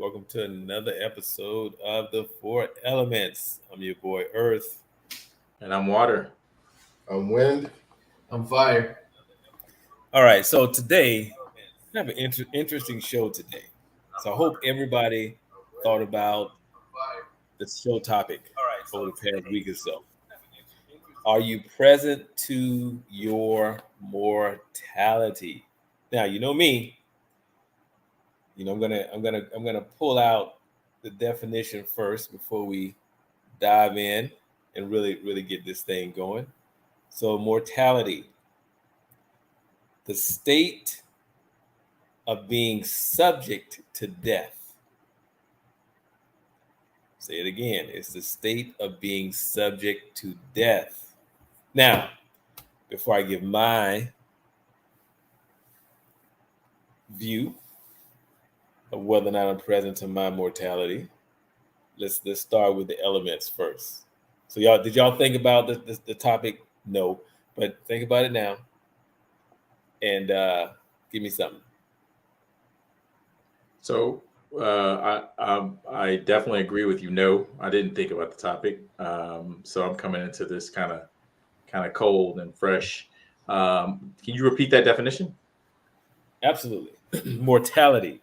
Welcome to another episode of the Four Elements. I'm your boy Earth. And I'm water. I'm Wind. I'm fire. All right, so today we have an interesting show today. So I hope everybody thought about the show topic over the past week or so. Are you present to your mortality? Now you know me. I'm gonna pull out the definition first before we dive in and really get this thing going. So mortality, the state of being subject to death. Say it again. It's the state of being subject to death. Now, before I give my view of whether or not I'm present to my mortality, let's start with the elements first. So did y'all think about the topic? No, but think about it now and give me something. So I definitely agree with you. No, I didn't think about the topic. So I'm coming into this kind of cold and fresh. Can you repeat that definition? Absolutely. Mortality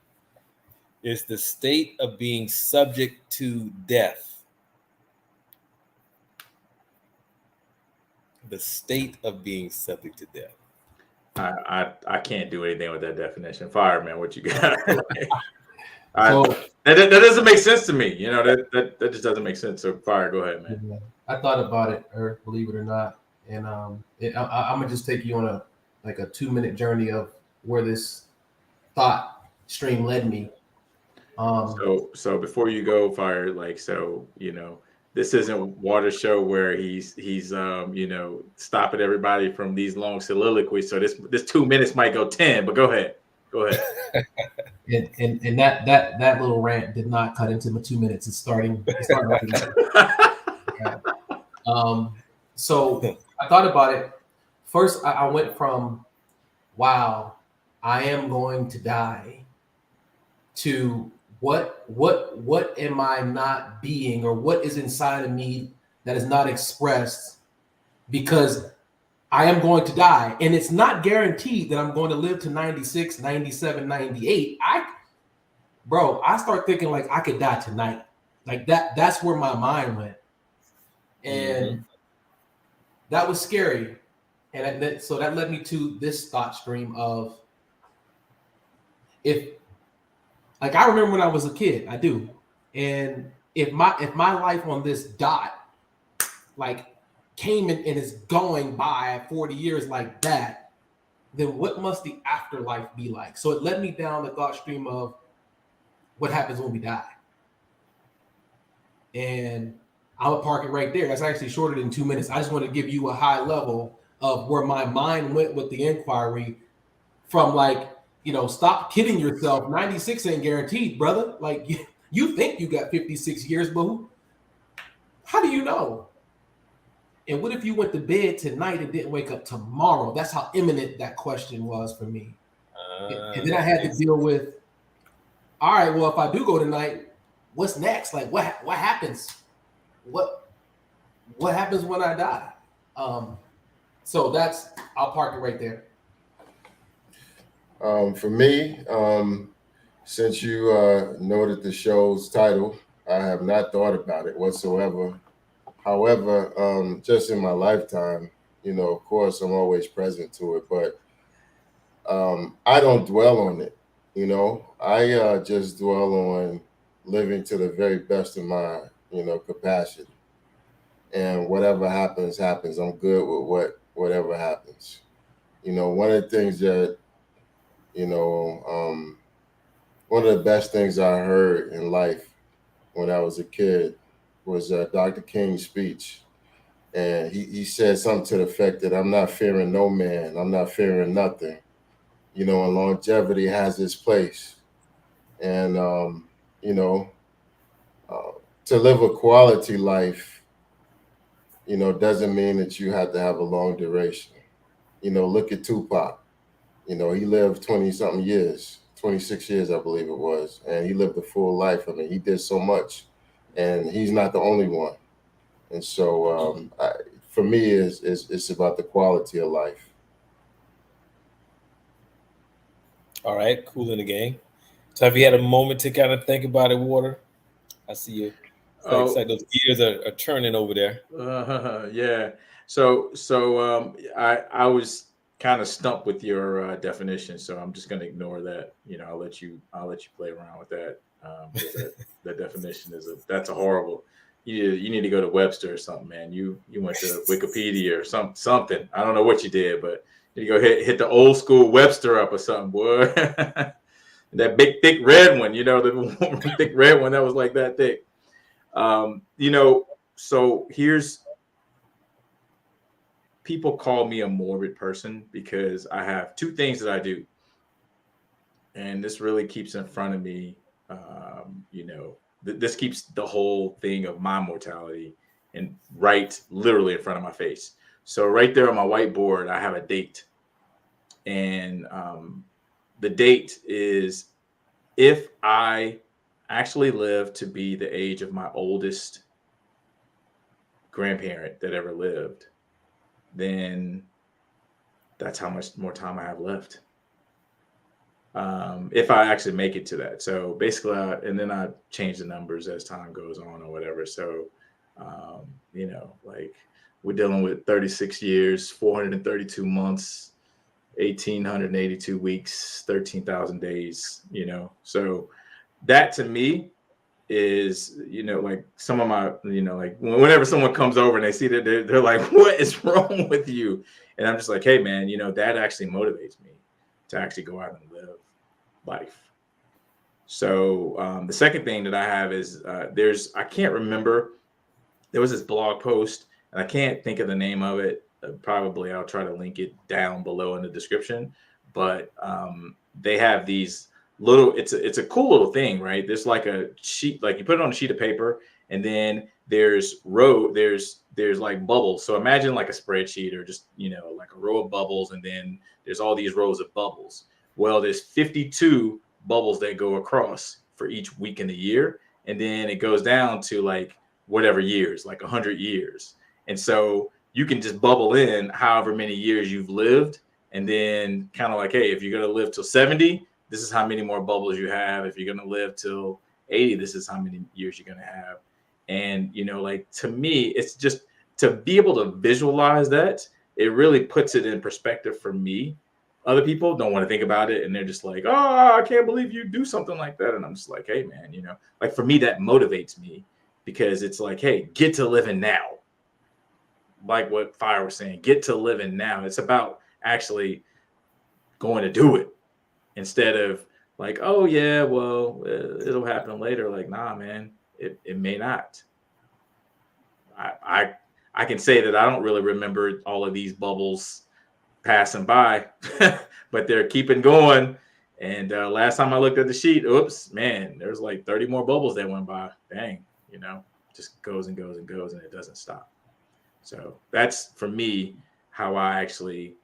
is the state of being subject to death. The state of being subject to death. I can't do anything with that definition. Fire, man, what you got? So that doesn't make sense to me. You know, that just doesn't make sense. So fire, go ahead, man. I thought about it, or believe it or not, and I'm gonna just take you on a 2-minute journey of where this thought stream led me. So before you go, fire, this isn't Water show where he's stopping everybody from these long soliloquies. So this 2 minutes might go 10, but go ahead. And that little rant did not cut into my 2 minutes. It's starting So I thought about it. First, I went from, wow, I am going to die, to what am I not being, or what is inside of me that is not expressed, because I am going to die. And it's not guaranteed that I'm going to live to 96, 97, 98. I start thinking like I could die tonight. Like that's where my mind went. And that was scary. And so that led me to this thought stream of, I remember when I was a kid, I do. And if my life on this dot came and is going by at 40 years like that, then what must the afterlife be like? So it led me down the thought stream of what happens when we die. And I'll park it right there. That's actually shorter than 2 minutes. I just want to give you a high level of where my mind went with the inquiry from stop kidding yourself. 96 ain't guaranteed, brother. You think you got 56 years, but how do you know? And what if you went to bed tonight and didn't wake up tomorrow? That's how imminent that question was for me. And then I had to deal with, all right, well, if I do go tonight, what's next? What happens? What happens when I die? So I'll park it right there. For me, since you noted the show's title, I have not thought about it whatsoever. However, just in my lifetime, of course, I'm always present to it, but I don't dwell on it. I just dwell on living to the very best of my, capacity. And whatever happens, happens. I'm good with whatever happens. One of the things that, one of the best things I heard in life when I was a kid was Dr. King's speech. And he said something to the effect that I'm not fearing no man. I'm not fearing nothing. And longevity has its place. And, to live a quality life, doesn't mean that you have to have a long duration. Look at Tupac. He lived 20-something years. 26 years, I believe it was, and he lived a full life. I mean, he did so much, and he's not the only one. And so, for me, is it's about the quality of life. All right, cool in the game. So have you had a moment to kind of think about it, Water? I see you. It's like those gears are turning over there. Yeah. So I was kind of stumped with your definition, so I'm just going to ignore that. I'll let you play around with that, because that definition that's a horrible. You need to go to Webster or something, man. You went to Wikipedia or something. I don't know what you did, but you go hit the old school Webster up or something, boy. That big thick red one, the thick red one that was like that thick. So here's, people call me a morbid person because I have two things that I do, and this really keeps in front of me. This keeps the whole thing of my mortality and right literally in front of my face. So right there on my whiteboard, I have a date, and the date is, if I actually live to be the age of my oldest grandparent that ever lived, then that's how much more time I have left. If I actually make it to that. So basically, and then I change the numbers as time goes on or whatever. So, like, we're dealing with 36 years, 432 months, 1,882 weeks, 13,000 days, So that to me is, like some of my, like whenever someone comes over and they see that, they're like, what is wrong with you? And I'm just like, hey man, that actually motivates me to actually go out and live life. So the second thing that I have is, I can't remember, there was this blog post and I can't think of the name of it. Probably I'll try to link it down below in the description, but they have these little, it's a cool little thing, right? There's like a sheet, like you put it on a sheet of paper, and then there's like bubbles. So imagine like a spreadsheet, or just, like a row of bubbles, and then there's all these rows of bubbles. Well, there's 52 bubbles that go across for each week in the year, and then it goes down to like whatever years, like 100 years. And so you can just bubble in however many years you've lived, and then kind of like, hey, if you're going to live till 70, this is how many more bubbles you have. If you're going to live till 80, this is how many years you're going to have. And, like, to me, it's just to be able to visualize that, it really puts it in perspective for me. Other people don't want to think about it, and they're just like, oh, I can't believe you do something like that. And I'm just like, hey, man, like for me, that motivates me, because it's like, hey, get to living now. Like what Fire was saying, get to living now. It's about actually going to do it, instead of like, oh yeah, well, it'll happen later. Like, nah, man, it may not. I can say that I don't really remember all of these bubbles passing by, but they're keeping going. And last time I looked at the sheet, oops, man, there's like 30 more bubbles that went by. Dang, just goes and goes and goes, and it doesn't stop. So that's, for me, how I actually,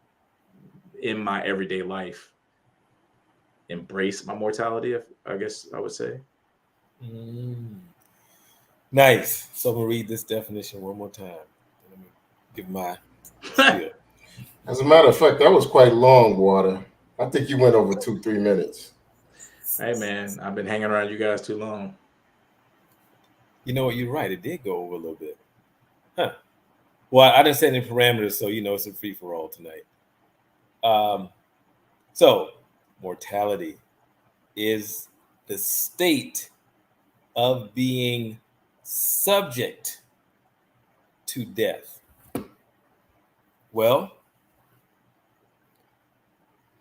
in my everyday life, embrace my mortality, I guess I would say. Nice. So I'm gonna read this definition one more time. Let me give my spiel. As a matter of fact, that was quite long, Water. I think you went over 2-3 minutes. Hey man, I've been hanging around you guys too long. You know what? You're right. It did go over a little bit. Huh. Well, I didn't set any parameters, so it's a free for all tonight. So mortality is the state of being subject to death. Well,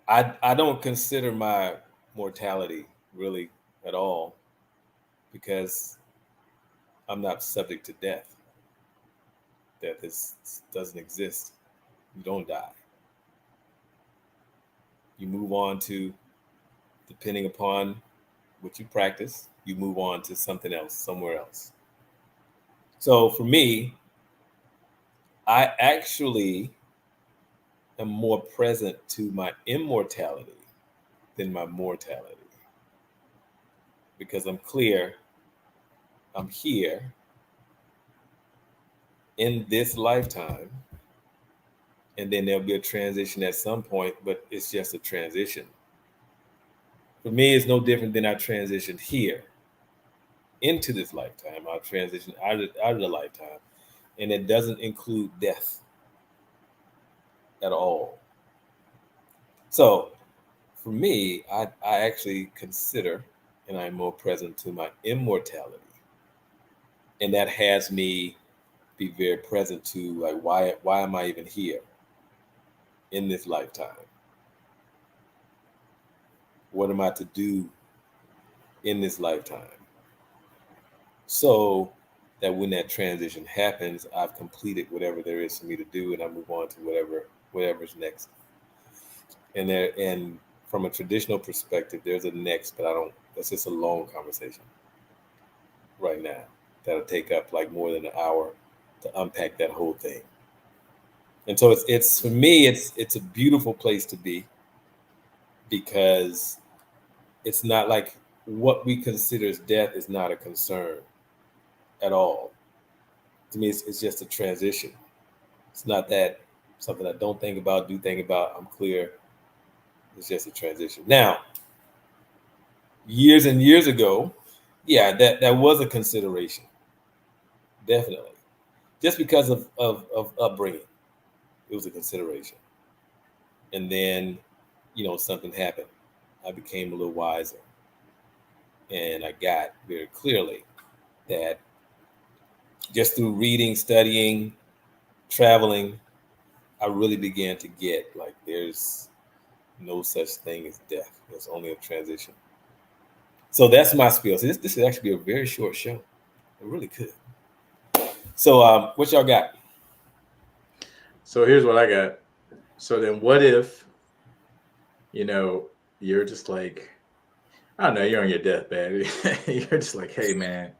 I don't consider my mortality really at all, because I'm not subject to death. Death doesn't exist. You don't die. You move on to, depending upon what you practice, you move on to something else, somewhere else. So for me, I actually am more present to my immortality than my mortality. because I'm clear I'm here in this lifetime, and then there'll be a transition at some point, but it's just a transition. For me, it's no different than I transitioned here into this lifetime. I'll transition out of the lifetime, and it doesn't include death at all. So for me, I actually consider, and I'm more present to my immortality, and that has me be very present to like why am I even here in this lifetime? What am I to do in this lifetime? So that when that transition happens, I've completed whatever there is for me to do, and I move on to whatever's next. And from a traditional perspective, there's a next, but I don't. That's just a long conversation right now. That'll take up like more than an hour to unpack that whole thing. And so it's for me, it's a beautiful place to be because it's not like what we consider as death is not a concern at all. To me, it's just a transition. It's not that something I don't think about, do think about. I'm clear. It's just a transition. Now, years and years ago, yeah, that was a consideration, definitely. Just because of upbringing, it was a consideration. And then, something happened. I became a little wiser, and I got very clearly that just through reading, studying, traveling, I really began to get like there's no such thing as death. There's only a transition. So that's my spiel. So this would actually be a very short show. It really could. So what y'all got? So here's what I got. So then what if, you're just like, I don't know, you're on your deathbed. You're just like, hey man,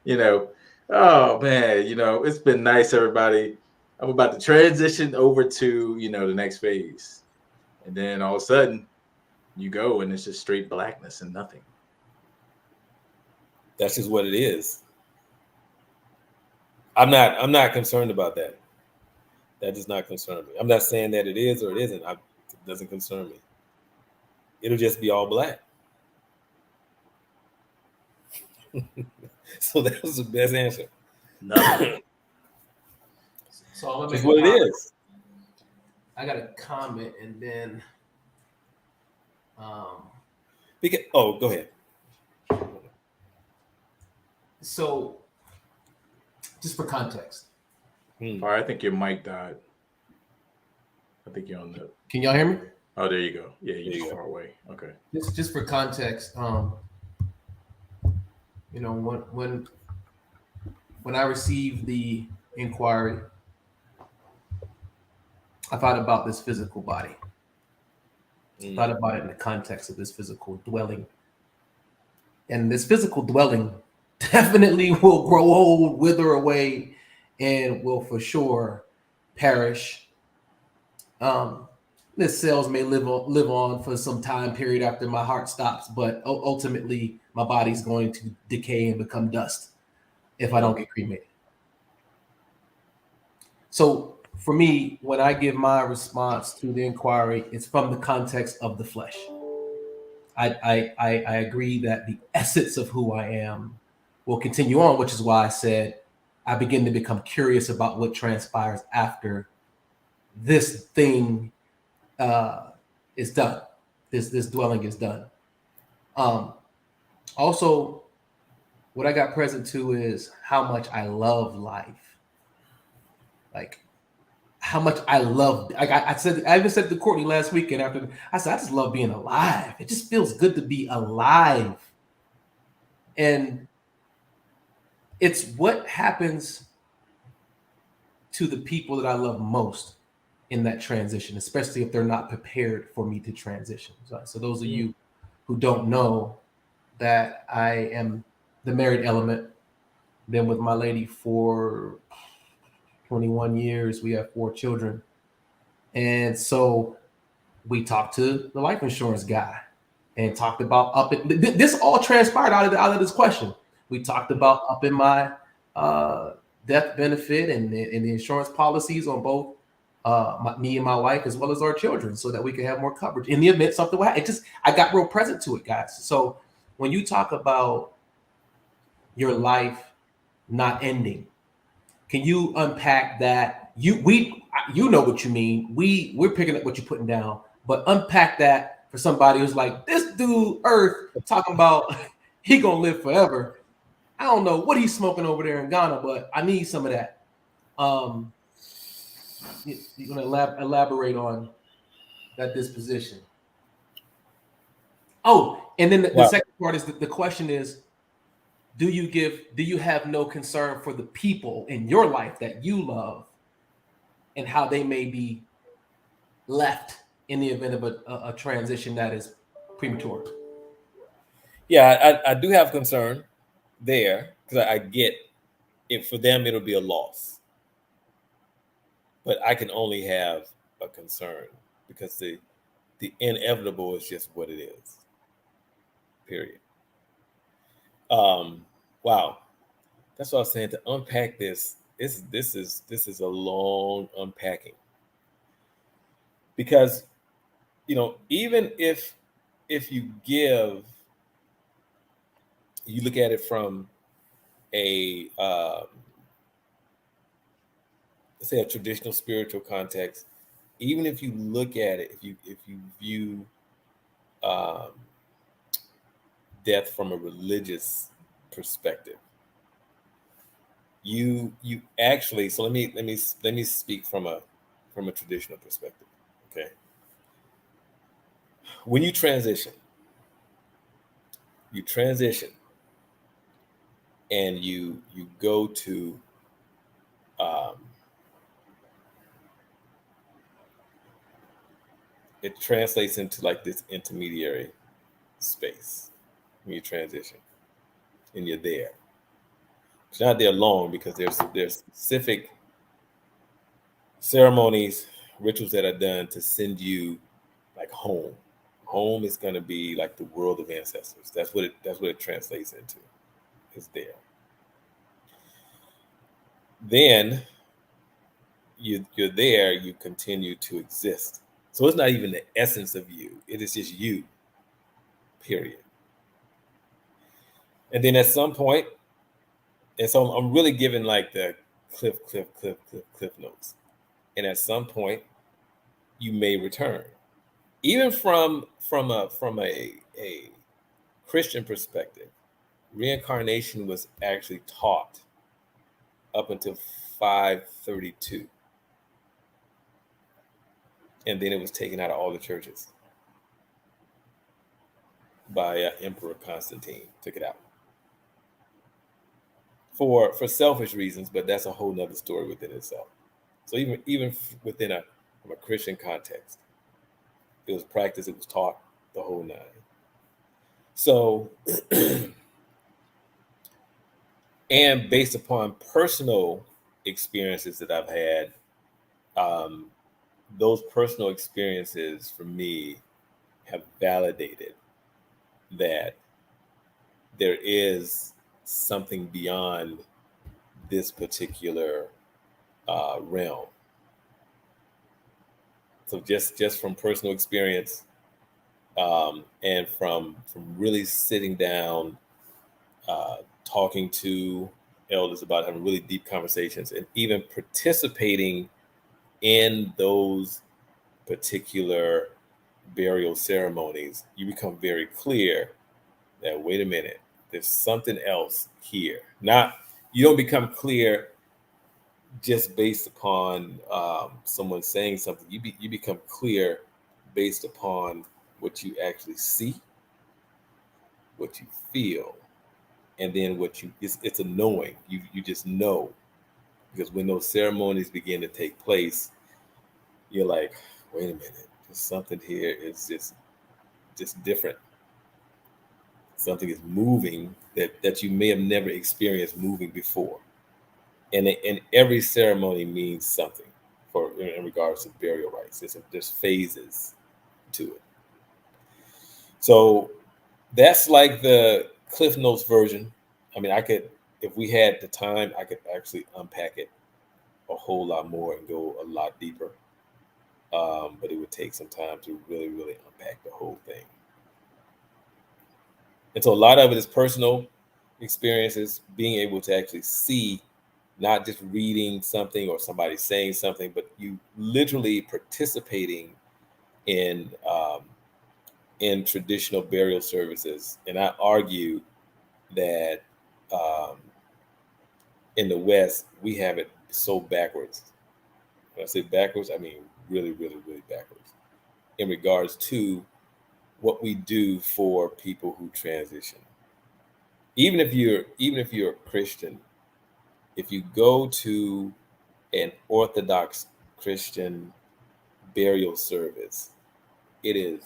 you know, oh man, it's been nice, everybody. I'm about to transition over to, the next phase. And then all of a sudden you go and it's just straight blackness and nothing. That's just what it is. I'm not concerned about that. That does not concern me. I'm not saying that it is or it isn't. It doesn't concern me. It'll just be all black. So that was the best answer. Nothing. So I'm gonna Just make what a it comment. is. I got a comment and then Go ahead. so just for context. All right, I think your mic died. I think you're on the. Can y'all hear me? Oh, there you go. Yeah, you're There you just go. far away. Okay. Just for context, when I received the inquiry, I thought about this physical body. I thought about it in the context of this physical dwelling. And this physical dwelling definitely will grow old, wither away, and will for sure perish. This cells may live on for some time period after my heart stops, but ultimately my body's going to decay and become dust if I don't get cremated. So for me, when I give my response to the inquiry, it's from the context of the flesh. I agree that the essence of who I am will continue on, which is why I said I begin to become curious about what transpires after this thing is done. This dwelling is done. Also, what I got present to is how much I love life. Like how much I love. I even said to Courtney last weekend after I said I just love being alive. It just feels good to be alive, and it's what happens to the people that I love most in that transition, especially if they're not prepared for me to transition. So those of you who don't know that I am the married element, been with my lady for 21 years. We have 4 children. And so we talked to the life insurance guy. and talked about this all transpired out of this question. We talked about upping my death benefit and the insurance policies on both me and my wife as well as our children, so that we can have more coverage in the event something will happen. I got real present to it, guys. So when you talk about your life not ending, can you unpack that? You know what you mean. We're picking up what you're putting down, but unpack that for somebody who's like, this dude Earth talking about he gonna live forever. I don't know what he's smoking over there in Ghana, but I need some of that. You're gonna elaborate on that disposition. Oh, and then the second part is the question is, do you have no concern for the people in your life that you love and how they may be left in the event of a transition that is premature? Yeah, I do have concern there, because I get it. For them, it'll be a loss, but I can only have a concern because the inevitable is just what it is. Period. Wow, that's what I was saying. To unpack this is a long unpacking, because even if you look at it from a let's say a traditional spiritual context, even if you look at it, if you view death from a religious perspective, you actually, so let me speak from a traditional perspective. Okay, when you transition and you go to it translates into like this intermediary space when you transition and you're there. It's not there long, because there's specific ceremonies, rituals that are done to send you like home. Home is going to be like the world of ancestors. That's what it translates into. Is there. Then you're there. You continue to exist. So it's not even the essence of you. It is just you. Period. And then at some point, and so I'm really giving like the cliff notes. And at some point, you may return. Even from a Christian perspective, reincarnation was actually taught up until 532, and then it was taken out of all the churches by Emperor Constantine. Took it out for selfish reasons, but that's a whole nother story within itself. So even within from a Christian context, it was practiced, it was taught, the whole nine. So, and based upon personal experiences that I've had, those personal experiences for me have validated that there is something beyond this particular realm. So just from personal experience, and from really sitting down, talking to elders about having really deep conversations, and even participating in those particular burial ceremonies, you become very clear that, wait a minute, there's something else here. Not, you don't become clear just based upon someone saying something. You become clear based upon what you actually see, what you feel, and then it's a knowing. You just know, because when those ceremonies begin to take place, you're like, wait a minute, there's something here is just different. Something is moving that you may have never experienced moving before. And every ceremony means something in regards to burial rites. There's phases to it. So that's like the Cliff Notes version. I mean, I could, if we had the time, I could actually unpack it a whole lot more and go a lot deeper. But it would take some time to really, really unpack the whole thing. And so a lot of it is personal experiences, being able to actually see, not just reading something or somebody saying something, but you literally participating in traditional burial services. And I argue that um, in the West we have it so backwards. When I say backwards, I mean really, really, really backwards in regards to what we do for people who transition. Even if you're a Christian, if you go to an Orthodox Christian burial service, it is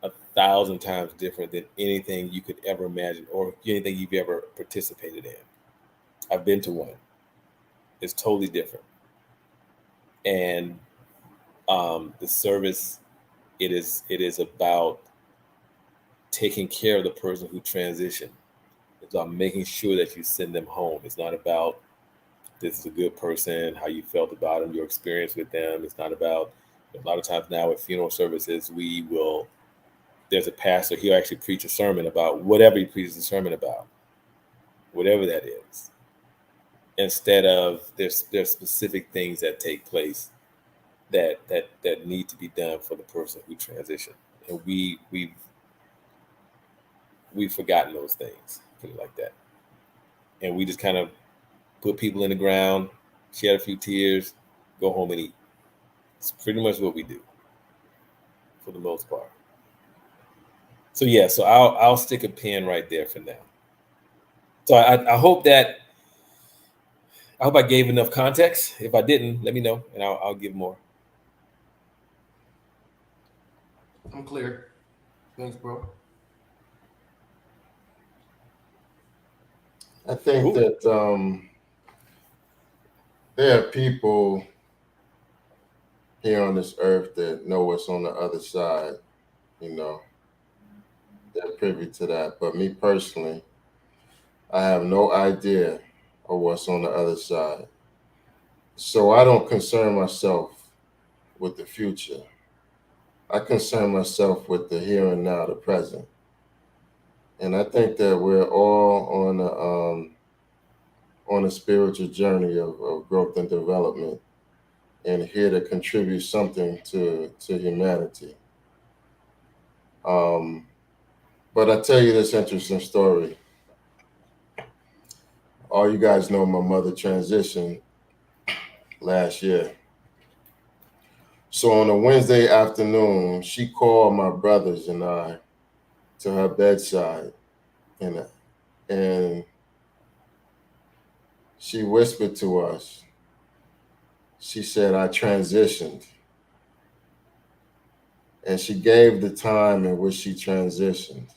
1,000 times different than anything you could ever imagine or anything you've ever participated in. I've been to one. It's totally different. And the service, it is about taking care of the person who transitioned. It's about making sure that you send them home. It's not about this is a good person, how you felt about them, your experience with them. It's not about, a lot of times now with funeral services, there's a pastor, he'll actually preach a sermon about whatever he preaches a sermon about, whatever that is. Instead of there's specific things that take place that need to be done for the person who transitioned. And we've forgotten those things, put it like that. And we just kind of put people in the ground, shed a few tears, go home and eat. It's pretty much what we do for the most part. So yeah, so I'll stick a pin right there for now. So I hope I gave enough context. If I didn't, let me know and I'll give more. I'm clear. Thanks, bro. I think Cool. that there are people here on this earth that know what's on the other side. You know, they're privy to that. But me personally, I have no idea of what's on the other side. So I don't concern myself with the future. I concern myself with the here and now, the present. And I think that we're all on a spiritual journey of growth and development and here to contribute something to humanity. Um, but I tell you this interesting story. All you guys know my mother transitioned last year. So on a Wednesday afternoon, she called my brothers and I to her bedside, and and she whispered to us. She said, "I transitioned," and she gave the time in which she transitioned.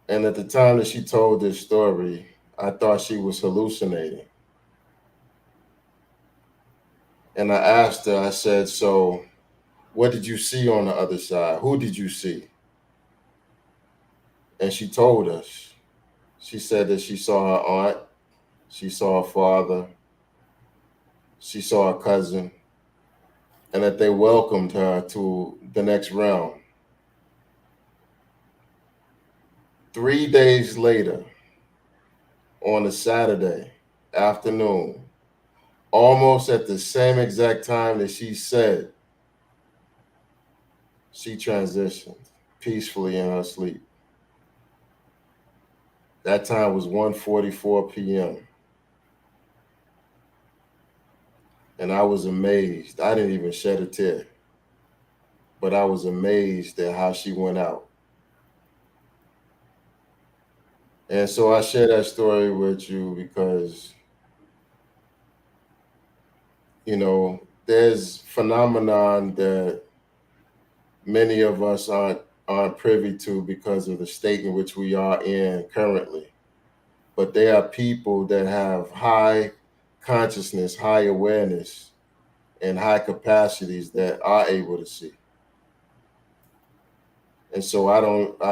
And at the time that she told this story, I thought she was hallucinating. And I asked her, I said, "So, what did you see on the other side? Who did you see?" And she told us. She said that she saw her aunt, she saw her father, she saw her cousin, and that they welcomed her to the next realm. 3 days later, on a Saturday afternoon, almost at the same exact time that she said, she transitioned peacefully in her sleep. That time was 1:44 p.m. And I was amazed. I didn't even shed a tear, but I was amazed at how she went out. And so I share that story with you because, there's phenomenon that many of us aren't privy to because of the state in which we are in currently. But there are people that have high consciousness, high awareness, and high capacities that are able to see. and so I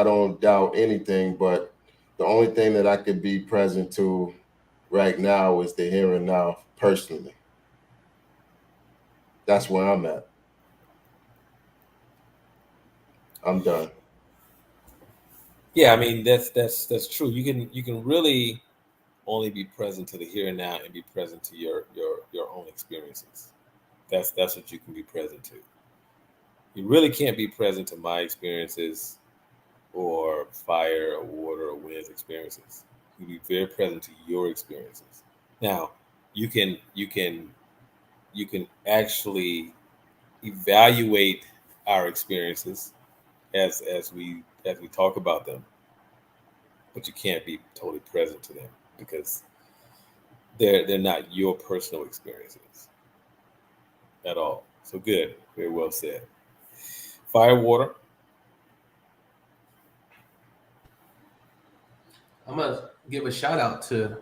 don't doubt anything. But the only thing that I could be present to right now is the here and now personally. That's where I'm at. I'm done. Yeah, I mean that's true. You can really only be present to the here and now and be present to your own experiences. That's what you can be present to. You really can't be present to my experiences or fire or water or wind's experiences. You be very present to your experiences. Now, you can actually evaluate our experiences as we talk about them, but you can't be totally present to them because they're not your personal experiences at all. So good, very well said. Fire, water. I'm gonna give a shout out to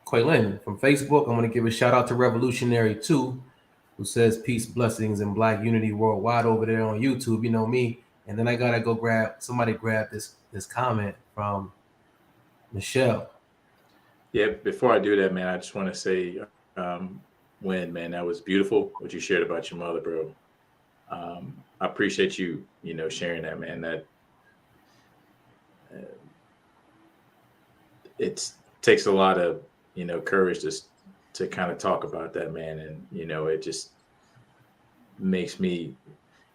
Quaylin from Facebook. I'm gonna give a shout out to Revolutionary 2, who says peace, blessings, and black unity worldwide over there on YouTube. You know me. And then I gotta go grab this comment from Michelle. Yeah, before I do that, man, I just want to say, Win, man, that was beautiful what you shared about your mother, bro. I appreciate you, sharing that, man. That uh, it takes a lot of, courage to kind of talk about that, man, and it just makes me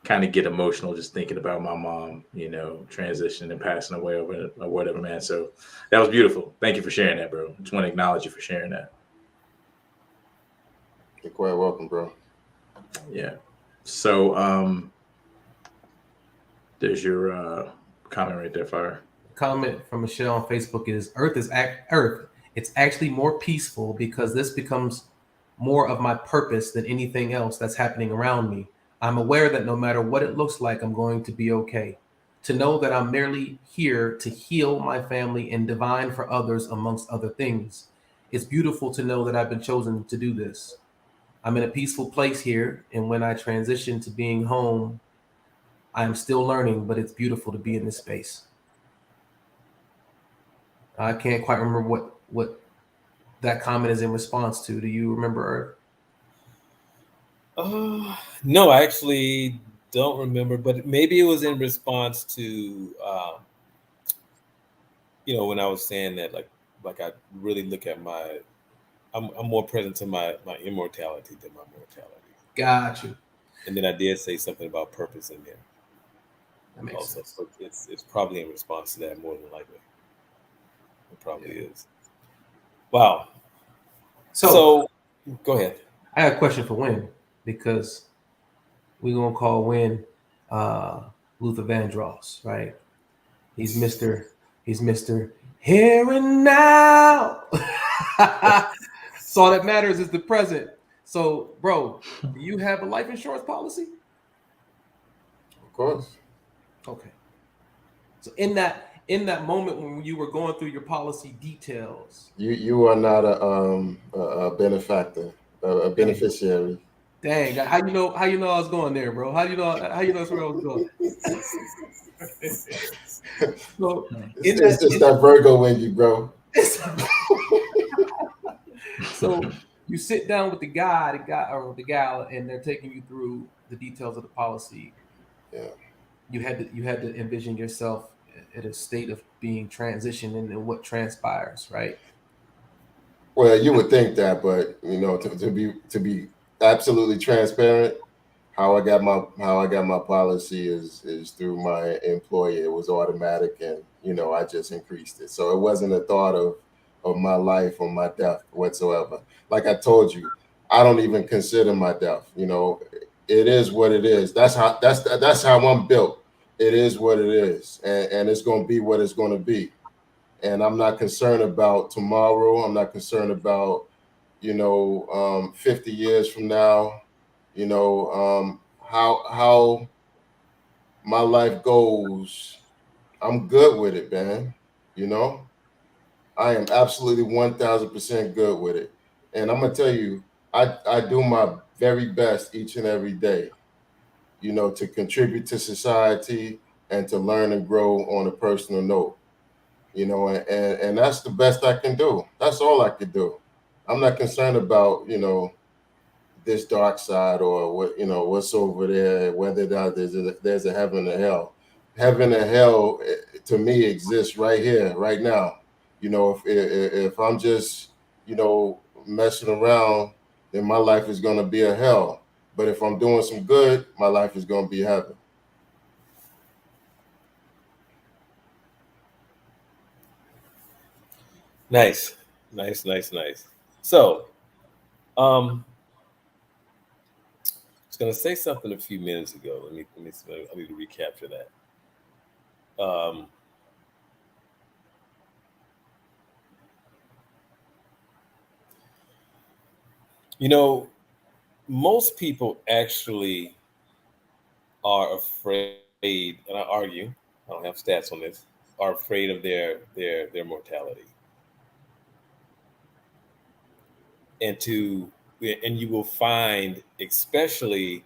kind of get emotional just thinking about my mom, transitioning and passing away over or whatever, man. So that was beautiful. Thank you for sharing that, bro. Just want to acknowledge you for sharing that. You're quite welcome, bro. Yeah. So there's your comment right there, Fire. Comment from Michelle on Facebook is Earth. It's actually more peaceful because this becomes more of my purpose than anything else that's happening around me. I'm aware that no matter what it looks like, I'm going to be okay. To know that I'm merely here to heal my family and divine for others, amongst other things. It's beautiful to know that I've been chosen to do this. I'm in a peaceful place here, and when I transition to being home, I am still learning, but it's beautiful to be in this space. I can't quite remember what that comment is in response to. Do you remember? No, I actually don't remember, but maybe it was in response to when I was saying that like I really look at I'm more present to my immortality than my mortality. Got you. And then I did say something about purpose in there That makes also. sense. So it's probably in response to that more than likely. It probably is. Wow. So So go ahead. I have a question for Win because we're gonna call Win uh, Luther Vandross, right? He's Mister. He's Mister. Here and now. So all that matters is the present. So, bro, do you have a life insurance policy? Of course. Okay. So in that moment when you were going through your policy details, You are not a benefactor, a dang, beneficiary. dang, how you know I was going there, bro? How you know that's where I was going? So It's, in it's that just that Virgo in you, bro. so you sit down with the guy or the gal, and they're taking you through the details of the policy. Yeah. You had to envision yourself at a state of being transitioned into what transpires, right? Well, you would think that, but to be absolutely transparent, how I got my policy is through my employer. It was automatic, and I just increased it. So it wasn't a thought of my life or my death whatsoever. Like I told you, I don't even consider my death. It is what it is. That's how I'm built. It is what it is, and it's going to be what it's going to be. And I'm not concerned about tomorrow. I'm not concerned about 50 years from now. How my life goes. I'm good with it, man. You know, I am absolutely 1,000% good with it. And I'm gonna tell you, I do my very best each and every day, to contribute to society and to learn and grow on a personal note. And that's the best I can do. That's all I could do. I'm not concerned about this dark side or what's over there, whether there's a heaven or hell. Heaven and hell to me exists right here, right now. If I'm just messing around, then my life is going to be a hell. But if I'm doing some good, my life is going to be heaven. Nice, nice, nice, nice. So, I was going to say something a few minutes ago. I need to recapture that. Um, you know, most people actually are afraid, and I argue, I don't have stats on this, are afraid of their mortality, and to and you will find, especially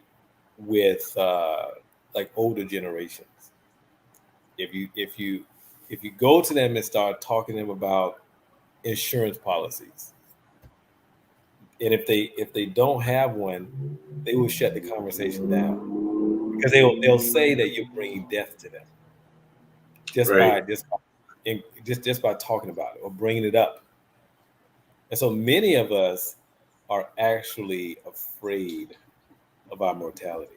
with like older generations, if you go to them and start talking to them about insurance policies, and if they don't have one, they will shut the conversation down because they'll say that you're bringing death to them just Right. by just by talking about it or bringing it up. And so many of us are actually afraid of our mortality,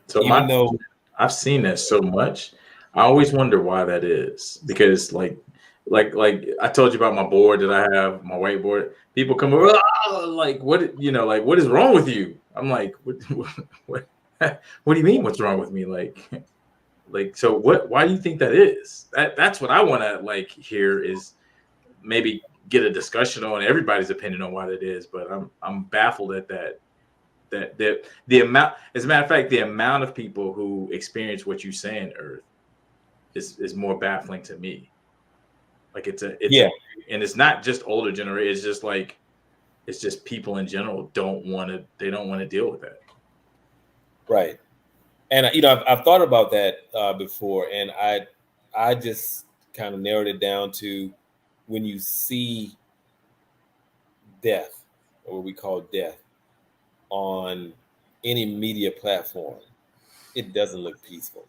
So even though I've seen that so much. I always wonder why that is because like I told you about my board that I have, my whiteboard. People come over, "Ah," like like what is wrong with you? I'm like, what, what do you mean? What's wrong with me? Like so what? Why do you think that is? That's what I want to like hear is maybe get a discussion on everybody's opinion on why that is. But I'm baffled at that the amount, as a matter of fact, the amount of people who experience what you say in Earth is more baffling to me. Like it's yeah, a and it's not just older generation. It's just like it's just people in general they don't want to deal with that. right. And I've thought about that before, and I just kind of narrowed it down to when you see death, or what we call death, on any media platform, it doesn't look peaceful.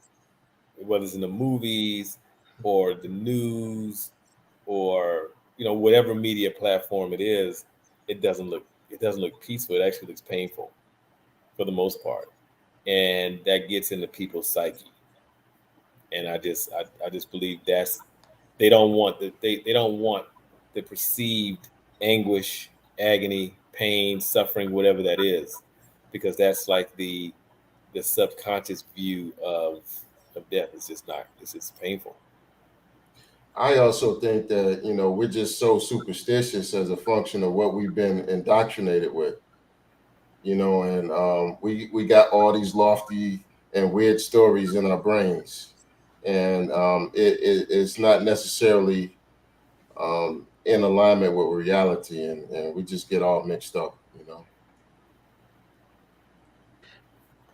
Whether it's in the movies or the news or whatever media platform it is, it doesn't look peaceful. It actually looks painful for the most part, and that gets into people's psyche. And I just believe they don't want they don't want the perceived anguish, agony, pain, suffering, whatever that is, because that's like the subconscious view of death. It's just painful. I also think that we're just so superstitious as a function of what we've been indoctrinated with. And we got all these lofty and weird stories in our brains, and it's not necessarily in alignment with reality, and we just get all mixed up.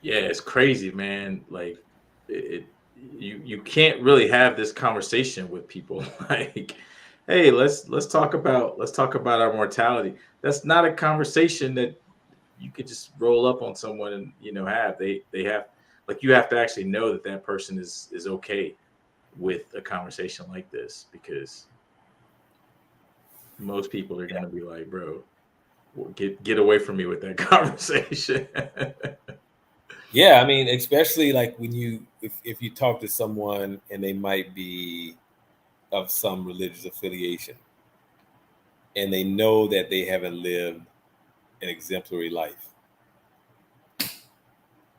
Yeah, it's crazy, man. Like you can't really have this conversation with people. Like, hey, let's talk about our mortality. That's not a conversation that you could just roll up on someone and have. They have like you have to actually know that that person is okay with a conversation like this because most people are gonna be like, bro, get away from me with that conversation. Yeah, I mean, especially like when if you talk to someone and they might be of some religious affiliation, and they know that they haven't lived an exemplary life,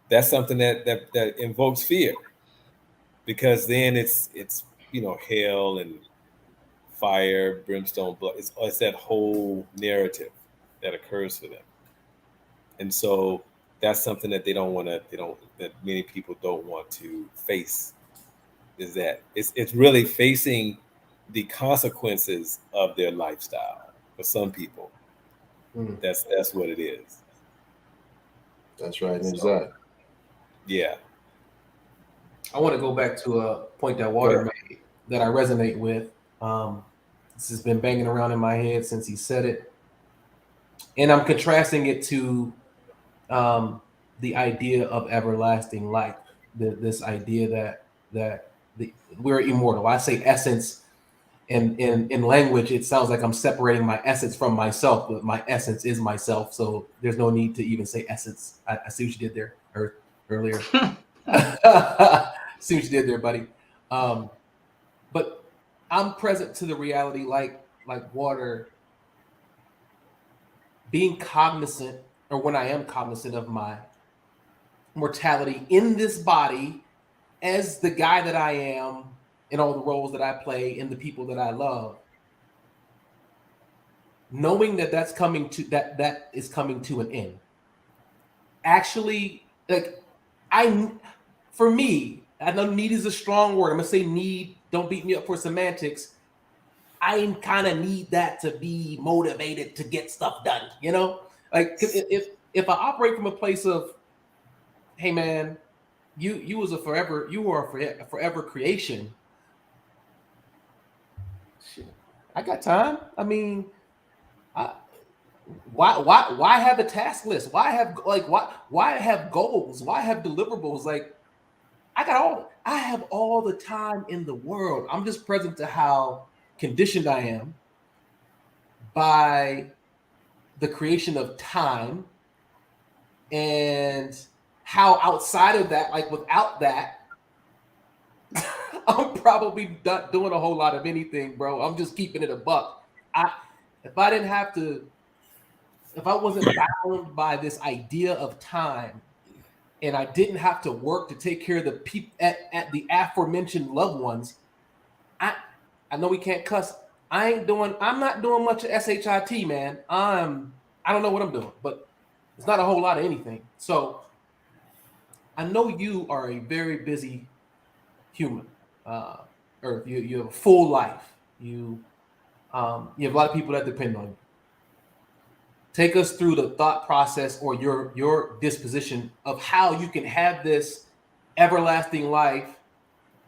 that's something that invokes fear, because then it's hell and fire, brimstone, blood. It's that whole narrative that occurs for them, and so that's something that that many people don't want to face. Is that it's really facing the consequences of their lifestyle for some people. Hmm. That's what it is. That's right, So exactly. yeah, I want to go back to a point that Water made that I resonate with. This has been banging around in my head since he said it, and I'm contrasting it to the idea of everlasting life. This idea that we're immortal. I say essence. In language, it sounds like I'm separating my essence from myself, but my essence is myself. So there's no need to even say essence. I see what you did there earlier. See what you did there, buddy. But I'm present to the reality, like Water, being cognizant, or when I am cognizant of my mortality in this body, as the guy that I am, in all the roles that I play, in the people that I love. Knowing that that is coming to an end. Actually, for me, I know need is a strong word. I'm gonna say need. Don't beat me up for semantics. I kind of need that to be motivated to get stuff done. You know, like if I operate from a place of, hey man, you are a forever creation. Shit, I got time. I mean, why have a task list? Why have goals? Why have deliverables? Like I have all the time in the world. I'm just present to how conditioned I am by the creation of time, and how outside of that, like without that, I'm probably not doing a whole lot of anything, bro. I'm just keeping it a buck. If I wasn't bound by this idea of time, and I didn't have to work to take care of the people at the aforementioned loved ones, I know we can't cuss. I'm not doing much of SHIT, man. I don't know what I'm doing, but it's not a whole lot of anything. So I know you are a very busy human, or you have a full life. You have a lot of people that depend on you. Take us through the thought process or your disposition of how you can have this everlasting life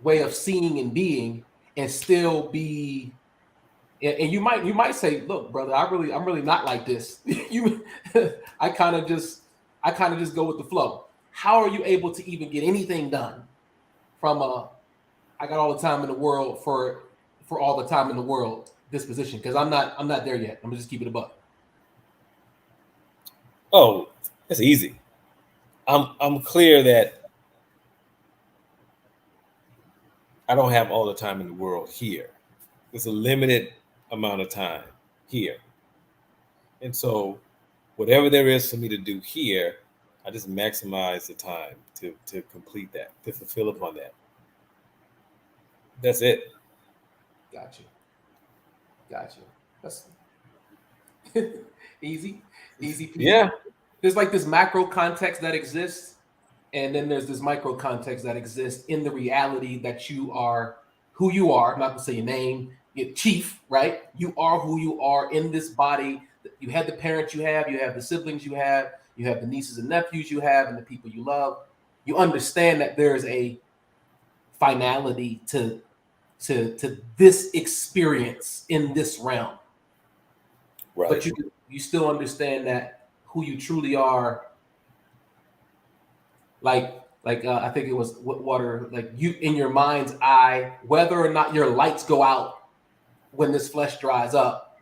way of seeing and being, and still be. And you might say, look, brother, I'm really not like this. I kind of just go with the flow. How are you able to even get anything done from I got all the time in the world for all the time in the world disposition? Because I'm not there yet. I'm gonna just keep it a buck. Oh, it's easy. I'm clear that I don't have all the time in the world here. There's a limited amount of time here. And so whatever there is for me to do here, I just maximize the time to complete that, to fulfill upon that. That's it. Got you. That's easy. Yeah. There's like this macro context that exists, and then there's this micro context that exists in the reality that you are who you are. I'm not gonna say your name, your chief, right? You are who you are in this body. You have the parents you have the siblings you have the nieces and nephews you have, and the people you love. You understand that there's a finality to this experience in this realm. Right. But you still understand that who you truly are, like I think it was Water, like you in your mind's eye, whether or not your lights go out when this flesh dries up,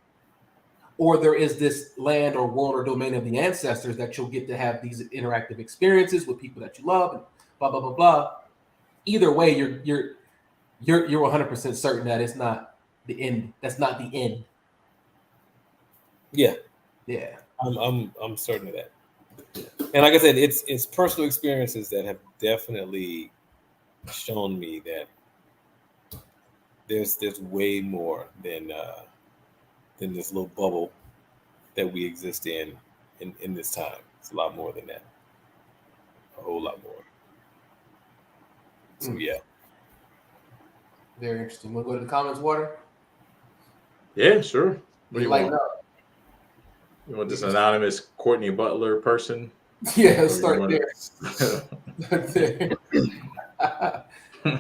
or there is this land or world or domain of the ancestors that you'll get to have these interactive experiences with people that you love, and blah blah blah blah. Either way, you're 100% certain that it's not the end. That's not the end. Yeah. I'm certain of that. And like I said, it's personal experiences that have definitely shown me that there's way more than this little bubble that we exist in this time. It's a lot more than that. A whole lot more. So yeah. Very interesting. We'll go to the comments, Water. Yeah, sure. What do you want? You want this anonymous Courtney Butler person? Yeah, let's start there.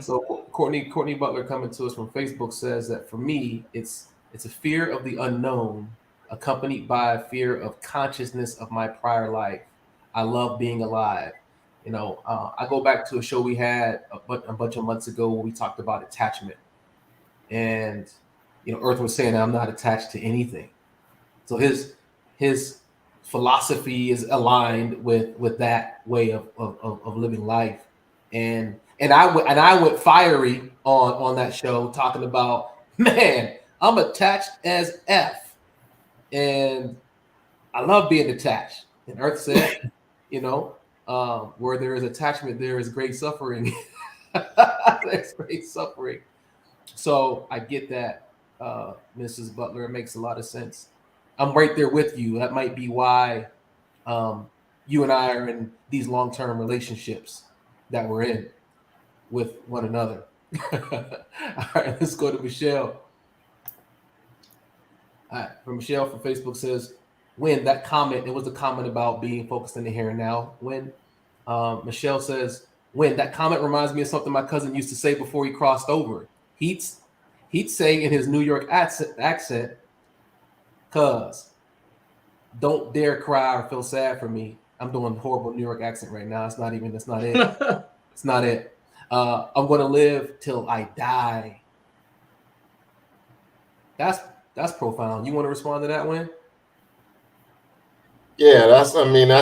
So Courtney Butler coming to us from Facebook says that for me, it's a fear of the unknown, accompanied by a fear of consciousness of my prior life. I love being alive. I go back to a show we had a bunch of months ago where we talked about attachment, and Earth was saying I'm not attached to anything. So his philosophy is aligned with that way of living life, and I went fiery on that show talking about, man, I'm attached as F, and I love being attached. And Earth said, where there is attachment, there is great suffering. There's great suffering. So I get that, Mrs. Butler. It makes a lot of sense. I'm right there with you. That might be why you and I are in these long-term relationships that we're in with one another. All right, let's go to Michelle. All right, from Michelle from Facebook says, when that comment, it was a comment about being focused in the here and now. When Michelle says, when that comment reminds me of something my cousin used to say before he crossed over. He'd say in his New York accent, "Cuz, don't dare cry or feel sad for me. I'm doing horrible New York accent right now. That's not it. It's not it. I'm going to live till I die." That's profound. You want to respond to that one? Yeah, that's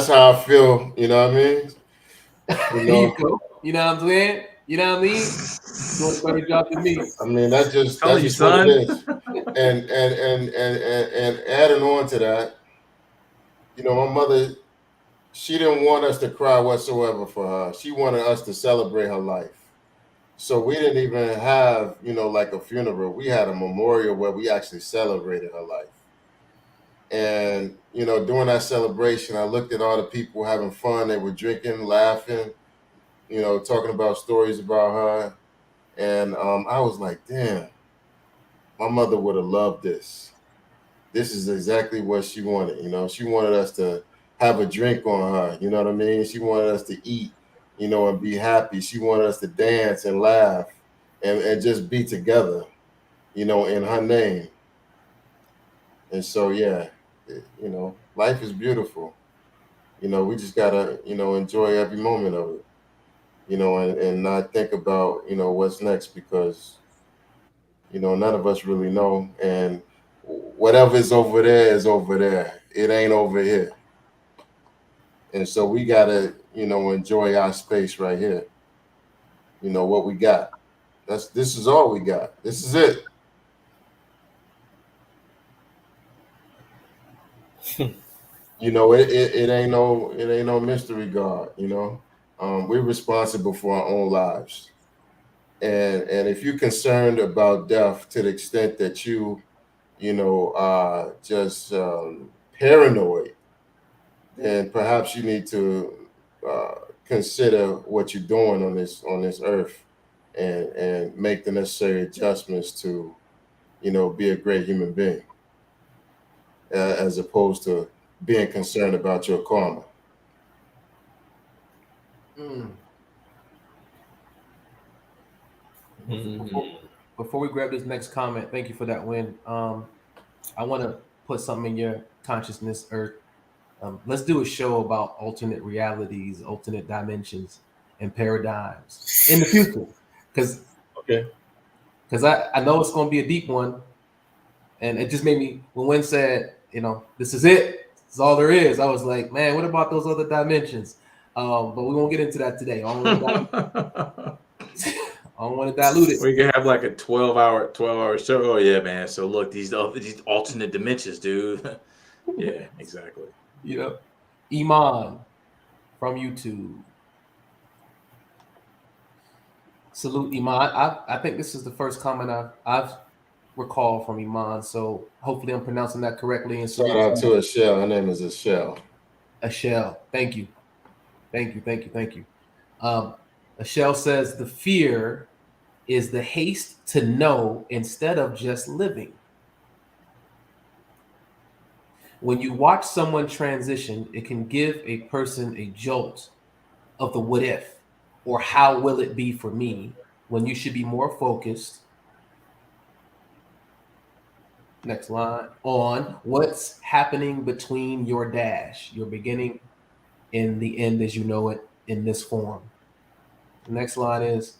how I feel. You know what I mean? Here you go. You know what I'm saying? You know what I mean? Doing a better job than me. I mean, that's just what it is. And adding on to that, my mother, she didn't want us to cry whatsoever for her. She wanted us to celebrate her life. So we didn't even have, like a funeral. We had a memorial where we actually celebrated her life. And, during that celebration, I looked at all the people having fun. They were drinking, laughing, talking about stories about her. And I was like, damn, my mother would have loved this. This is exactly what she wanted. She wanted us to have a drink on her. You know what I mean? She wanted us to eat, and be happy. She wanted us to dance and laugh and just be together, in her name. And so, yeah, life is beautiful. We just gotta, enjoy every moment of it, and not think about, what's next, because, none of us really know. And whatever's over there is over there. It ain't over here. And so we gotta, enjoy our space right here. What we got. This is all we got. This is it. It ain't no mystery, God. We're responsible for our own lives. And if you're concerned about death to the extent that you are just paranoid, then perhaps you need to consider what you're doing on this earth, and make the necessary adjustments to, be a great human being, as opposed to being concerned about your karma. Before we grab this next comment, thank you for that, Win. I want to put something in your consciousness, Earth. Let's do a show about alternate realities, alternate dimensions, and paradigms in the future. Because I know it's going to be a deep one, and it just made me, when Win said, this is it, this is all there is, I was like, man, what about those other dimensions? But we won't get into that today. I don't want to dilute it. We can have like a 12-hour show. Oh yeah, man. So look, these alternate dimensions, dude. Yeah, exactly. Iman from YouTube. Salute, Iman. I think this is the first comment I've recalled from Iman, so hopefully I'm pronouncing that correctly. And shout out to Ashell. Her name is Ashell. Ashell, thank you. Ashell says the fear is the haste to know instead of just living. When you watch someone transition, it can give a person a jolt of the what if, or how will it be for me, when you should be more focused. Next line, on what's happening between your dash, your beginning and the end as you know it in this form. The next line is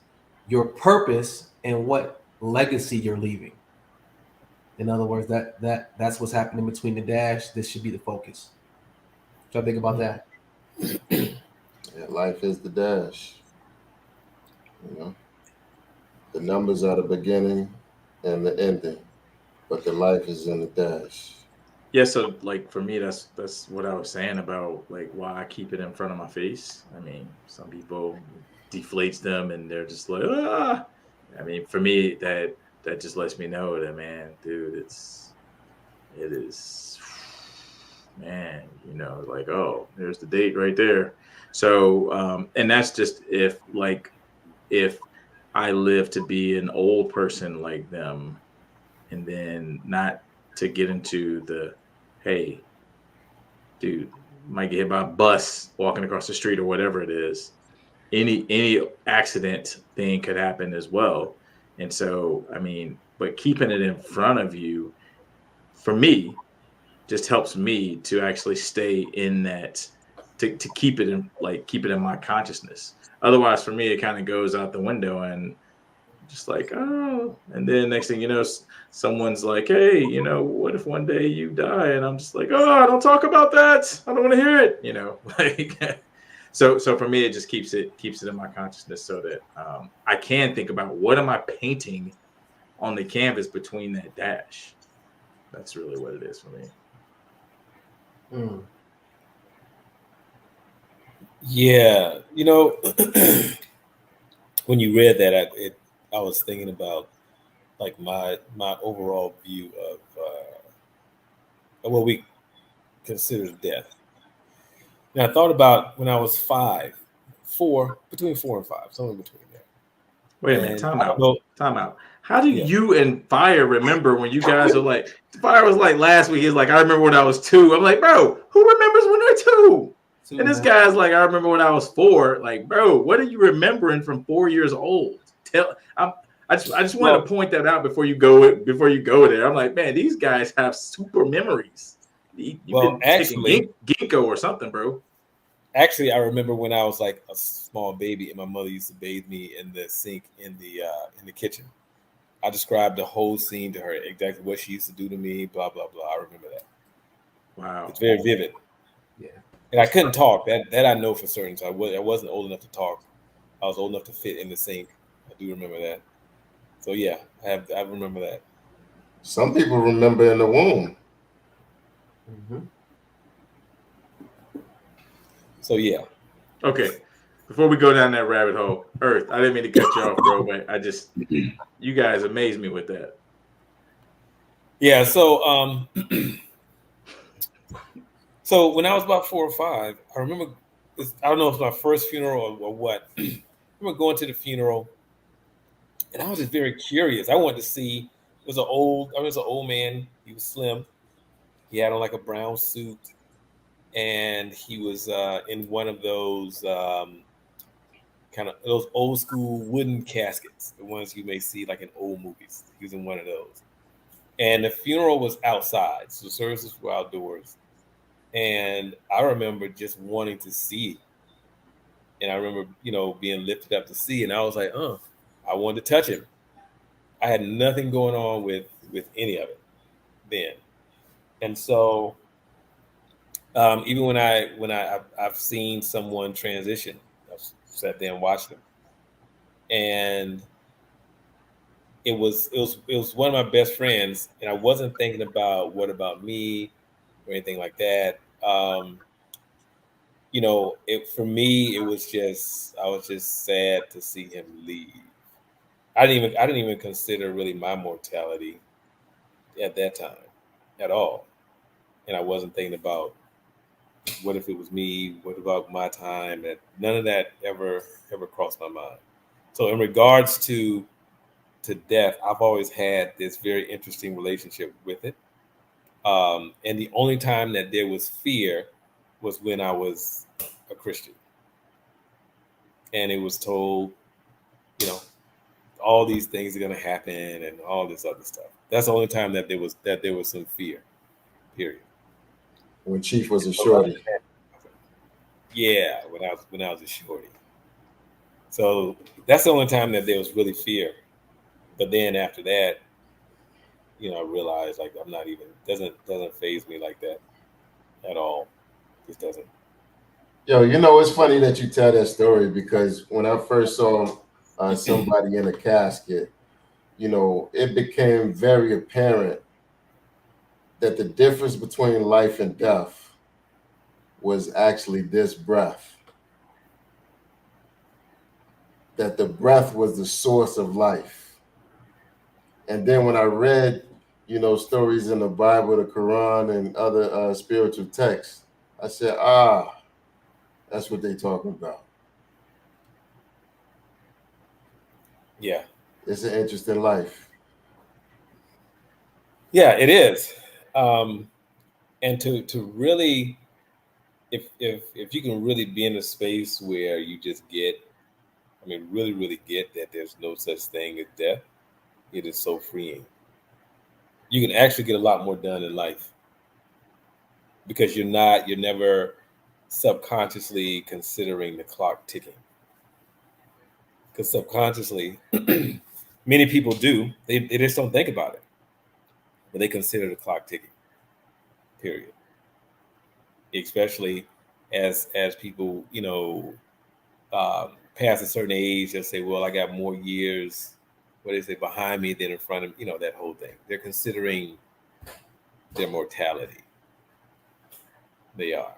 your purpose and what legacy you're leaving. In other words, that's what's happening between the dash. This should be the focus. What y'all think about that? Yeah, life is the dash. You know, the numbers are the beginning and the ending, but the life is in the dash. Yeah, so like for me, that's what I was saying about like why I keep it in front of my face. I mean, some people deflates them and they're just like, ah. I mean, for me, that just lets me know that, man, dude, it is, man, you know, like, oh, there's the date right there. So, and that's just if I live to be an old person like them, and then not to get into the, hey, dude, might get hit by a bus walking across the street or whatever it is. Any accident thing could happen as well. And so, I mean, but keeping it in front of you, for me, just helps me to actually stay in that, to keep it in, like keep it in my consciousness. Otherwise, for me, it kind of goes out the window and just like, oh, and then next thing you know, someone's like, hey, you know, what if one day you die? And I'm just like, oh, don't talk about that. I don't want to hear it, you know. Like, so for me, it just keeps it in my consciousness so that I can think about what am I painting on the canvas between that dash. That's really what it is for me. Yeah, you know, when you read that, I was thinking about like my overall view of what we consider death. And I thought about when I was between 4 and 5, somewhere between there. Wait a minute, And time I don't out. know. Time out. How do Yeah. you and Fire remember when you guys are like, Fire was like last week, he's like, I remember when I was 2. I'm like, bro, who remembers when they're 2? And this guy's like, I remember when I was 4. Like, bro, what are you remembering from 4 years old? I just wanted to point that out before you go there. I'm like, man, these guys have super memories. You've been taking ginkgo or something, bro. Actually, I remember when I was like a small baby and my mother used to bathe me in the sink in the kitchen. I described the whole scene to her, exactly what she used to do to me, blah, blah, blah. I remember that. Wow. It's very vivid. Yeah. And I couldn't talk. That I know for certain. So I wasn't old enough to talk. I was old enough to fit in the sink. I do remember that. So yeah, I remember that. Some people remember in the womb. Mm-hmm. So yeah. Okay. Before we go down that rabbit hole, Earth, I didn't mean to cut you off, bro, but you guys amaze me with that. Yeah, so so when I was about 4 or 5, I remember, I don't know if it was my first funeral or what. I remember going to the funeral, and I was just very curious. I wanted to see. It was an old man. He was slim. He had on like a brown suit, and he was in one of those kind of those old school wooden caskets, the ones you may see like in old movies. He was in one of those. And the funeral was outside, so the services were outdoors. And I remember just wanting to see it. And I remember, being lifted up to see, and I was like, I wanted to touch him. I had nothing going on with any of it then. And so even when I've seen someone transition, I've sat there and watched them. And it was one of my best friends, and I wasn't thinking about what about me or anything like that. For me, I was just sad to see him leave. I didn't even consider really my mortality at that time at all, and I wasn't thinking about what if it was me, what about my time. That none of that ever crossed my mind. So in regards to death, I've always had this very interesting relationship with it. And the only time that there was fear was when I was a Christian. And it was told, all these things are going to happen and all this other stuff. That's the only time that there was some fear. Period. When Chief was a shorty. Yeah, when I was a shorty. So that's the only time that there was really fear. But then after that, I realized like I'm not even doesn't phase me like that at all. Just doesn't. Yo, it's funny that you tell that story because when I first saw somebody in a casket, it became very apparent that the difference between life and death was actually this breath. That the breath was the source of life. And then when I read, stories in the Bible, the Quran, and other spiritual texts, I said, that's what they talking about. Yeah. It's an interesting life. Yeah, it is. And to really, if you can really be in a space where you just really, really get that there's no such thing as death, it is so freeing. You can actually get a lot more done in life because you're never subconsciously considering the clock ticking. Because subconsciously, many people do, they just don't think about it, but they consider the clock ticking. Period. Especially as people, past a certain age, they'll say, "Well, I got more years, what is it, behind me than in front of that whole thing." They're considering their mortality. They are.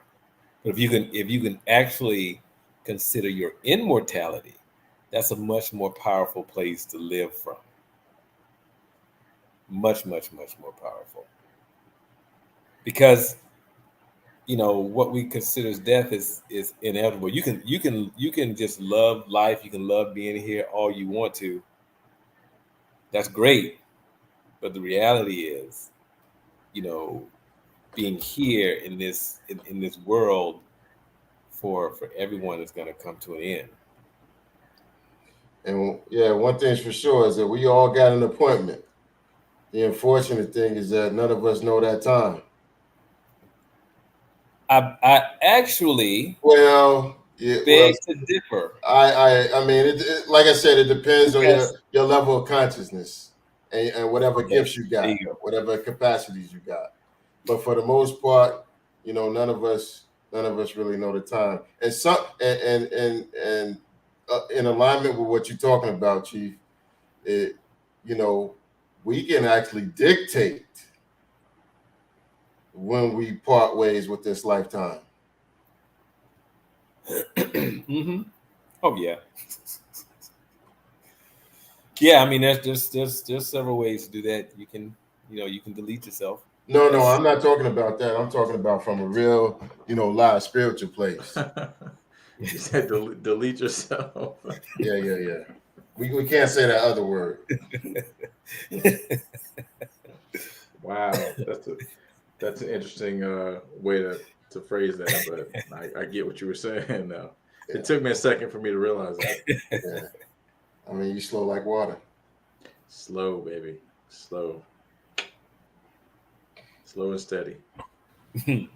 But if you can actually consider your immortality, that's a much more powerful place to live from. Much, much, much more powerful. Because what we consider as death is inevitable. You can just love life. You can love being here all you want to. That's great, but the reality is, being here in this world for everyone is going to come to an end. And yeah, one thing's for sure is that we all got an appointment. The unfortunate thing is that none of us know that time. I actually beg to differ. I mean, like I said, it depends on Yes. your level of consciousness and whatever Okay. gifts you got, There you go. whatever capacities you got. But for the most part, none of us really know the time. And some and in alignment with what you're talking about, Chief, we can actually dictate when we part ways with this lifetime. Mm-hmm. Oh yeah. Yeah, I mean, there's several ways to do that. You can delete yourself. No, I'm not talking about that. I'm talking about from a real, live spiritual place. You said delete yourself. Yeah. We can't say that other word. Wow, that's an interesting way to phrase that, but I get what you were saying now. Yeah. It took me a second for me to realize that. Yeah. I mean, you slow like water. Slow, baby. Slow and steady. We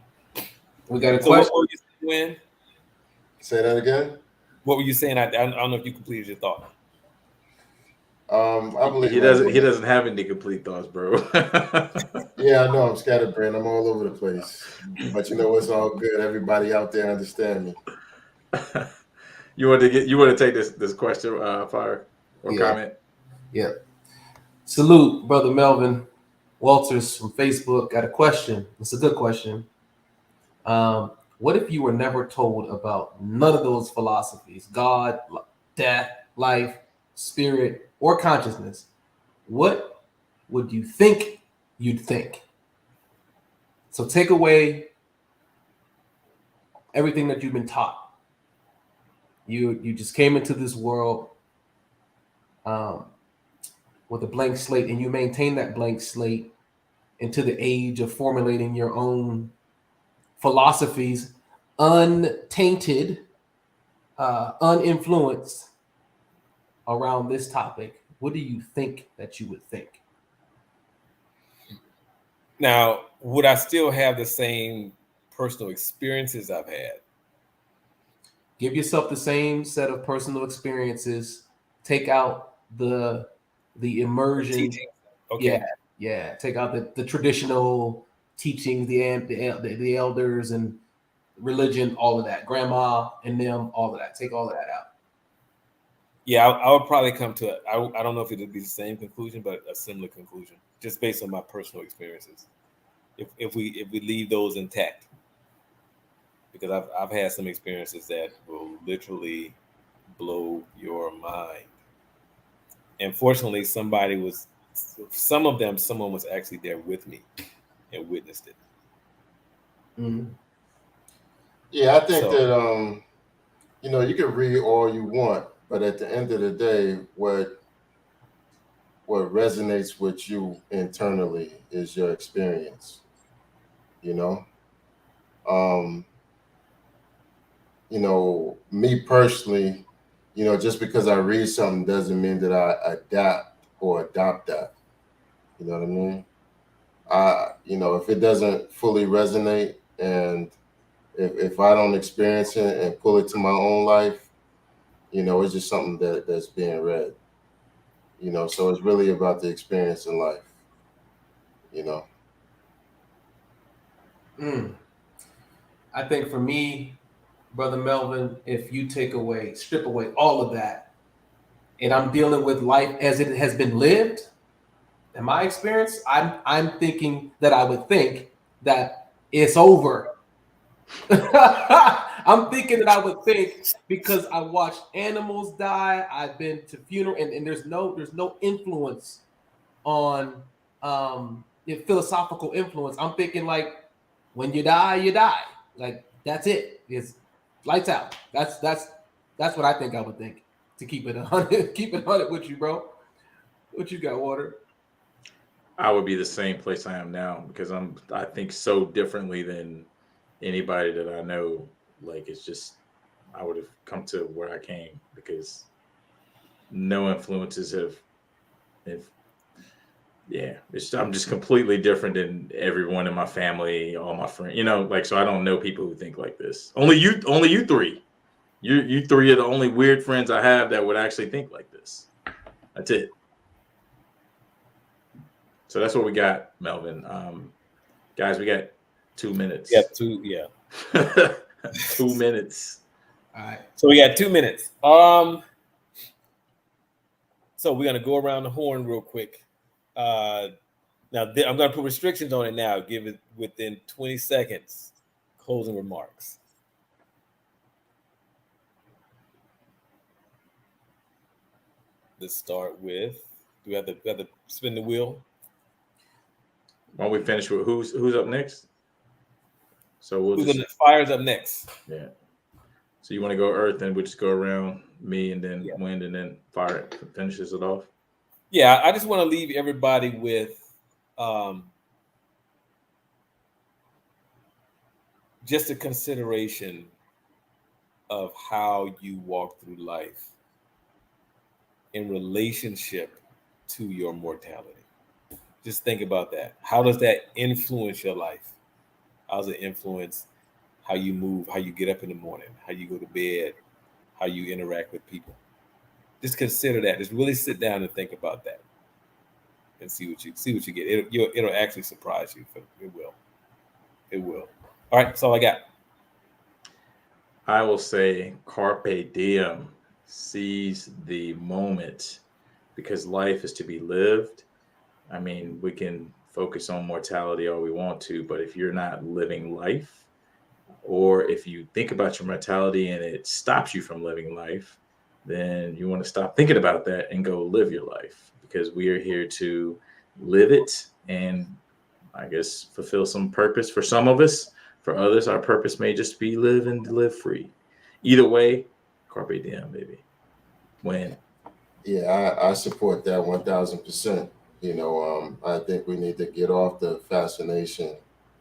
got a question. What were you saying, Win? Say that again. What were you saying? I don't know if you completed your thought. I believe he doesn't have any complete thoughts, bro. Yeah, I know I'm scatterbrained. I'm all over the place, but it's all good. Everybody out there understand me. You want to take this question, Fire, or comment? Yeah. Salute, brother Melvin Walters from Facebook. Got a question. It's a good question. What if you were never told about none of those philosophies, God, death, life, spirit, or consciousness? What would you think you'd think? So take away everything that you've been taught. You just came into this world with a blank slate, and you maintain that blank slate into the age of formulating your own philosophies, untainted, uninfluenced around this topic. what do you think that you would think? Now, would I still have the same personal experiences I've had? Give yourself the same set of personal experiences. Take out the immersion. Teaching. Okay. Yeah. Take out the traditional teachings, the elders and religion, all of that, grandma and them, all of that. Take all of that out. Yeah, I would probably come to it. I don't know if it would be the same conclusion, but a similar conclusion, just based on my personal experiences. If we leave those intact, because I've had some experiences that will literally blow your mind. And fortunately, someone was actually there with me and witnessed it. Mm-hmm. Yeah, I think that you can read all you want, but at the end of the day, what resonates with you internally is your experience. You know, um, me personally, just because I read something doesn't mean that I adapt or adopt that. You know what I mean? If it doesn't fully resonate, and if I don't experience it and pull it to my own life, it's just something that's being read. So it's really about the experience in life. You know. I think for me, Brother Melvin, if you strip away all of that, and I'm dealing with life as it has been lived, in my experience, I'm thinking that I would think that it's over. I'm thinking that I would think, because I watched animals die, I've been to funeral, and there's no influence on philosophical influence. I'm thinking like, when you die, you die. Like, that's it. It's lights out. That's what I think I would think, to keep it 100. Keep it 100 with you, bro. What you got, Water? I would be the same place I am now, because I think so differently than anybody that I know. Like, it's just, I would have come to where I came because no influences have yeah, I'm just completely different than everyone in my family, all my friends. Like, so I don't know people who think like this. Only you three. You three are the only weird friends I have that would actually think like this. That's it. So that's what we got, Melvin. Guys, we got 2 minutes. Yeah, 2 minutes. All right. So we got 2 minutes. So we're gonna go around the horn real quick. Now I'm gonna put restrictions on it now. Give it within 20 seconds. Closing remarks. Let's start with. Do we have to spin the wheel? Why don't we finish with who's up next? So we'll Fire's up next. Yeah. So you want to go Earth, and we'll just go around me, and then Wind, and then Fire finishes it off. Yeah, I just want to leave everybody with just a consideration of how you walk through life in relationship to your mortality. Just think about that. How does that influence your life? How does it influence how you move, how you get up in the morning, how you go to bed, how you interact with people? Just consider that. Just really sit down and think about that, and see what you get. It'll actually surprise you. It will. It will. All right, that's all I got. I will say carpe diem, seize the moment, because life is to be lived. I mean, we can focus on mortality all we want to, but if you're not living life, or if you think about your mortality and it stops you from living life, then you want to stop thinking about that and go live your life, because we are here to live it and, I guess, fulfill some purpose for some of us. For others, our purpose may just be live and live free. Either way, carpe diem, baby. When? Yeah, I support that 1,000%. I think we need to get off the fascination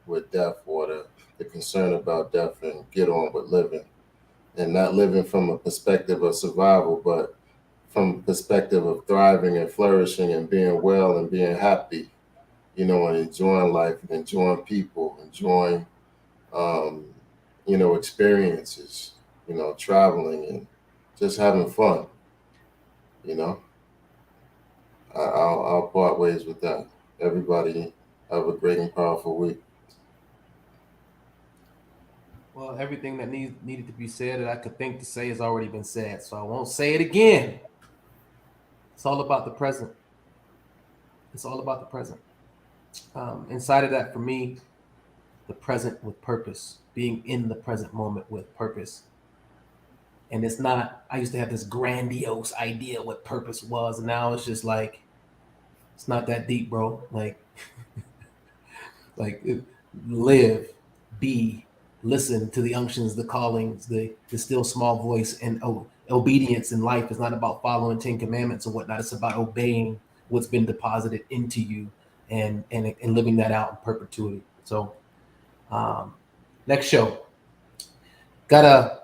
with death, or the concern about death, and get on with living, and not living from a perspective of survival, but from perspective of thriving and flourishing and being well and being happy, and enjoying life and enjoying people, enjoying, experiences, traveling and just having fun, I'll part ways with that. Everybody have a great and powerful week. Well, everything that needed to be said that I could think to say has already been said, so I won't say it again. It's all about the present. It's all about the present. Inside of that, for me, the present with purpose, being in the present moment with purpose. And it's not, I used to have this grandiose idea what purpose was, and now it's just like, it's not that deep, bro. Like, live, be, listen to the unctions, the callings, the still small voice, and obedience in life is not about following 10 commandments or whatnot. It's about obeying what's been deposited into you and living that out in perpetuity. So next show, got a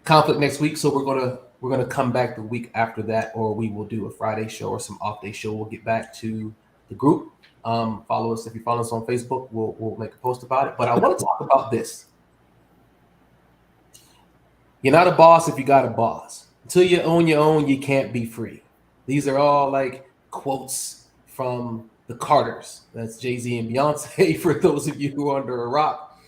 conflict next week, so we're gonna come back the week after that, or we will do a Friday show or some off day show. We'll get back to the group. Follow us if you follow us on Facebook. We'll make a post about it. But I want to talk about this. You're not a boss if you got a boss. Until you own your own, you can't be free. These are all like quotes from the Carters. That's Jay-Z and Beyonce for those of you who are under a rock.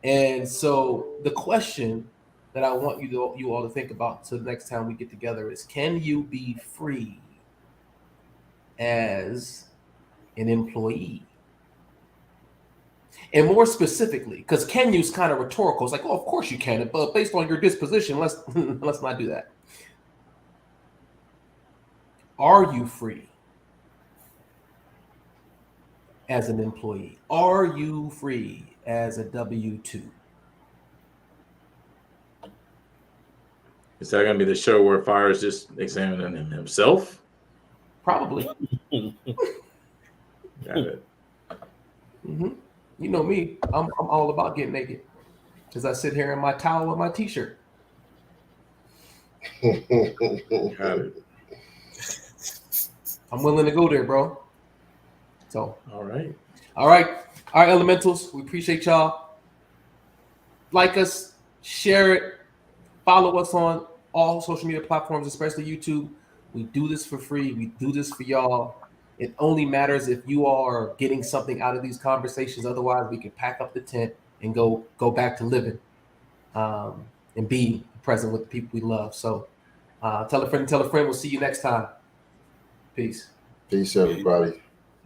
And so the question that I want you all to think about so the next time we get together is, can you be free as an employee? And more specifically, because can you's kind of rhetorical. It's like, well, of course you can, but based on your disposition, let's not do that. Are you free as an employee? Are you free as a W-2? Is that going to be the show where Fire is just examining himself? Probably. Got it. Mm-hmm. You know me, I'm all about getting naked as I sit here in my towel with my t-shirt. Got it. I'm willing to go there, bro. So, all right, elementals. We appreciate y'all. Like us, share it, follow us on all social media platforms, especially YouTube. We do this for free. We do this for y'all. It only matters if you are getting something out of these conversations. Otherwise, we can pack up the tent and go back to living and be present with the people we love. So tell a friend and tell a friend. We'll see you next time. Peace. Peace, everybody.